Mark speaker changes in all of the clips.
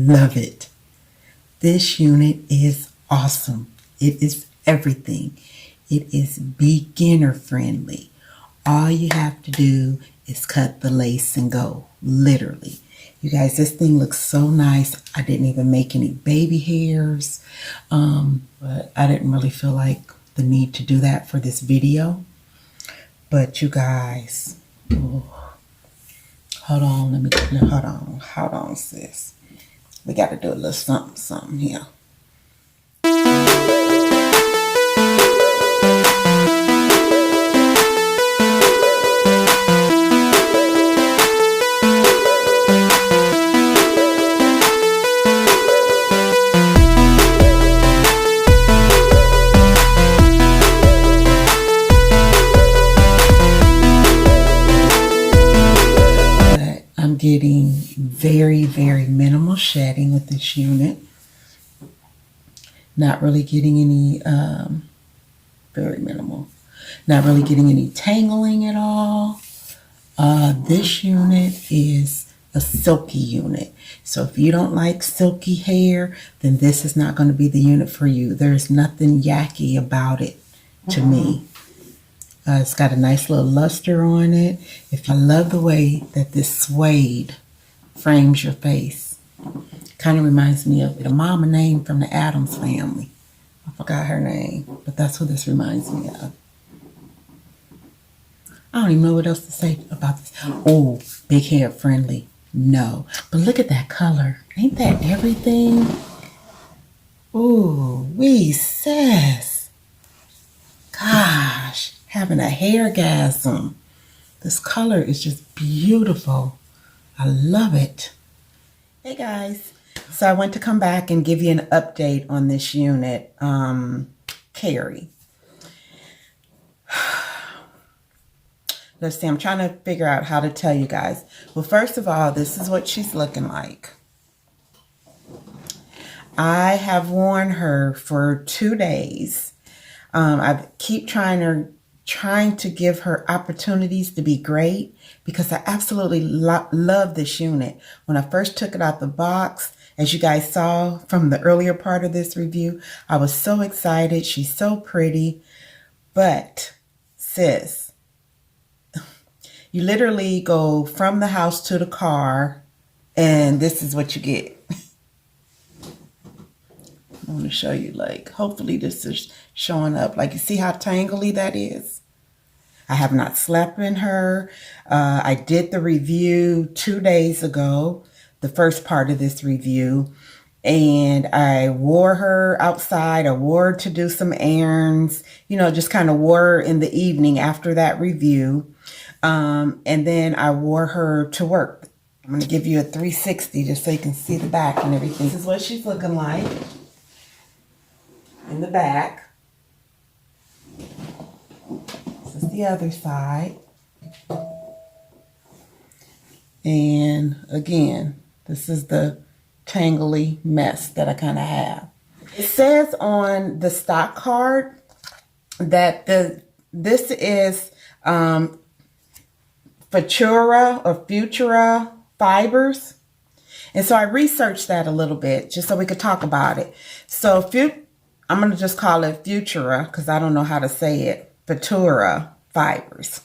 Speaker 1: love it. This unit is awesome. It is everything. It is beginner friendly. All you have to do is cut the lace and go, literally. You guys, this thing looks so nice. I didn't even make any baby hairs, but I didn't really feel like the need to do that for this video. But you guys, oh, hold on, sis. We got to do a little something here. Getting very, very minimal shedding with this unit. Not really getting any, very minimal. Not really getting any tangling at all. This unit is a silky unit. So if you don't like silky hair, then this is not going to be the unit for you. There's nothing yucky about it to me. It's got a nice little luster on it. I love the way that this suede frames your face. Kind of reminds me of the mama name from the Addams family. I forgot her name, but that's who this reminds me of. I don't even know what else to say about this. Oh, big hair friendly. No. But look at that color. Ain't that everything? Ooh, wee sis. Gosh. Having a hairgasm. This color is just beautiful. I love it. Hey guys. So I want to come back and give you an update on this unit, Cari. Let's see, I'm trying to figure out how to tell you guys. Well, first of all, this is what she's looking like. I have worn her for 2 days. I keep trying to give her opportunities to be great because I absolutely love this unit. When I first took it out the box, as you guys saw from the earlier part of this review, I was so excited. She's so pretty. But sis, you literally go from the house to the car and this is what you get. I want to show you, like, hopefully this is showing up. Like, you see how tangly that is? I have not slept in her. I did the review 2 days ago, the first part of this review, and I wore her outside. I wore her to do some errands, you know, just kind of wore her in the evening after that review. And then I wore her to work. I'm going to give you a 360 just so you can see the back and everything. This is what she's looking like in the back. This is the other side. And again, this is the tangly mess that I kind of have. It says on the stock card that this is Futura fibers. And so I researched that a little bit just so we could talk about it. So I'm going to just call it Futura because I don't know how to say it. Futura fibers.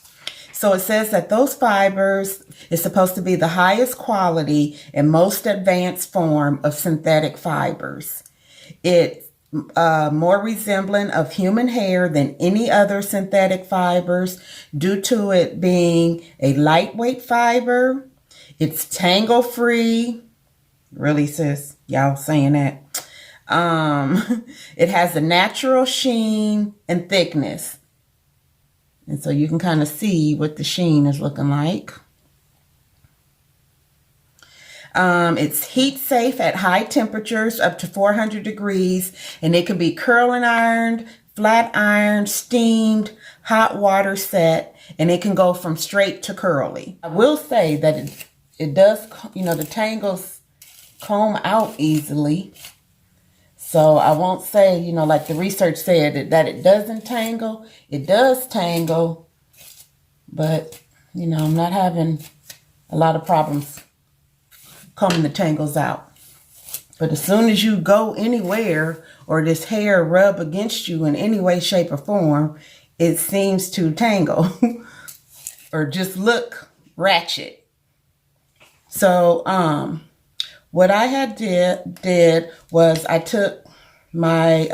Speaker 1: So it says that those fibers is supposed to be the highest quality and most advanced form of synthetic fibers. It's more resemblant of human hair than any other synthetic fibers due to it being a lightweight fiber. It's tangle-free. Really, sis? Y'all saying that? It has a natural sheen and thickness. And so you can kind of see what the sheen is looking like. It's heat safe at high temperatures up to 400 degrees. And it can be curling ironed, flat ironed, steamed, hot water set. And it can go from straight to curly. I will say that it does, you know, the tangles comb out easily. So I won't say, you know, like the research said that it doesn't tangle. It does tangle, but, you know, I'm not having a lot of problems combing the tangles out. But as soon as you go anywhere or this hair rub against you in any way, shape, or form, it seems to tangle or just look ratchet. So what I had did was I took my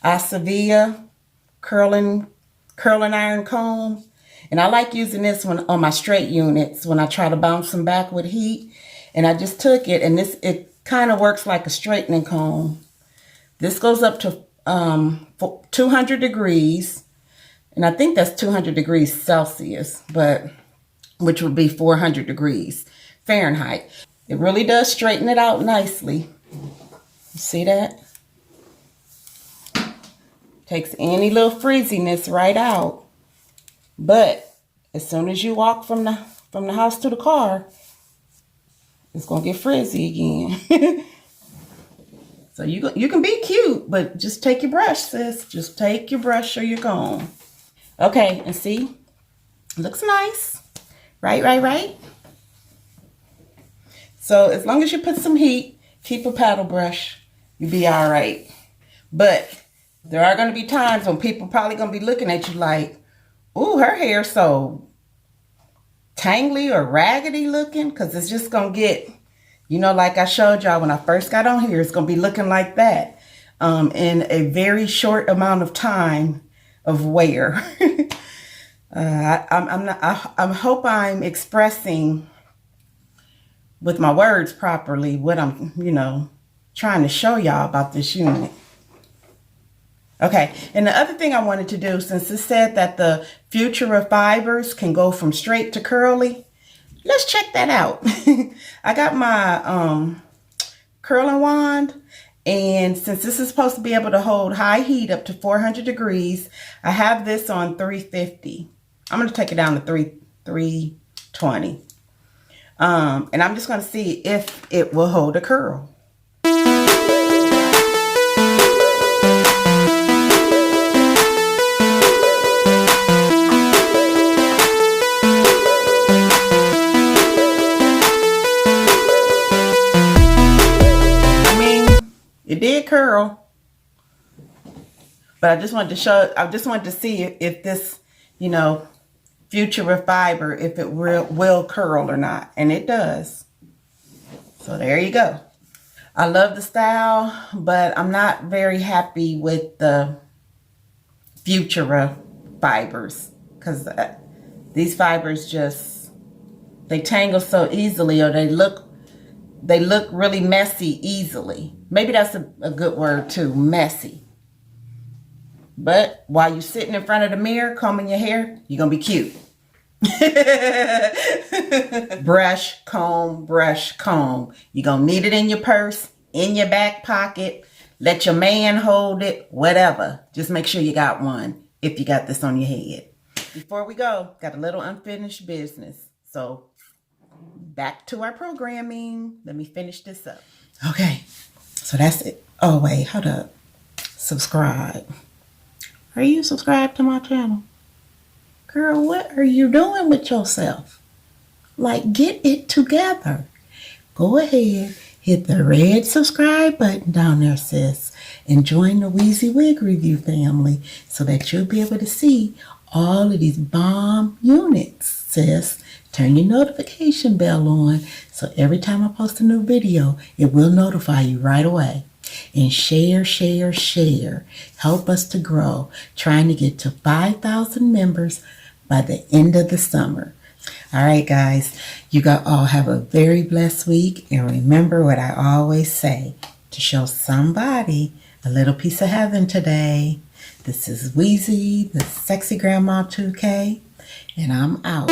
Speaker 1: Acevia curling iron comb, and I like using this one on my straight units when I try to bounce them back with heat. And I just took it, and it kind of works like a straightening comb. This goes up to 200 degrees, and I think that's 200 degrees Celsius, but which would be 400 degrees Fahrenheit. It really does straighten it out nicely. You see that? Takes any little frizziness right out. But as soon as you walk from the house to the car, it's gonna get frizzy again. So you can be cute, but just take your brush, sis. Just take your brush or your comb. Okay, and see, looks nice. Right. So as long as you put some heat, keep a paddle brush, you'll be all right. But there are going to be times when people probably going to be looking at you like, ooh, her hair's so tangly or raggedy looking, because it's just going to get, you know, like I showed y'all when I first got on here, it's going to be looking like that in a very short amount of time of wear. I hope I'm expressing with my words properly what I'm, you know, trying to show y'all about this unit. Okay, and the other thing I wanted to do, since it said that the Futura fibers can go from straight to curly, let's check that out. I got my curling wand, and since this is supposed to be able to hold high heat up to 400 degrees, I have this on 350. I'm going to take it down to 320. And I'm just going to see if it will hold a curl. It did curl, but I just wanted to see if this, you know, Futura fiber, if it will curl or not. And it does. So there you go. I love the style, but I'm not very happy with the Futura fibers, because these fibers just, they tangle so easily, or they look really messy easily. Maybe that's a good word too, messy. But while you're sitting in front of the mirror combing your hair, you're going to be cute. Brush, comb, brush, comb. You're going to need it in your purse, in your back pocket. Let your man hold it, whatever. Just make sure you got one if you got this on your head. Before we go, got a little unfinished business. So back to our programming. Let me finish this up. Okay, so that's it. Oh, wait, hold up. Subscribe. Are you subscribed to my channel? Girl, what are you doing with yourself? Like, get it together. Go ahead, hit the red subscribe button down there, sis, and join the Weezy Wig Review family so that you'll be able to see all of these bomb units, sis. Turn your notification bell on so every time I post a new video, it will notify you right away. And share. Help us to grow, trying to get to 5,000 members by the end of the summer. All right, guys, you all have a very blessed week. And remember what I always say, to show somebody a little piece of heaven today. This is Weezy, the Sexy Grandma 2K, and I'm out.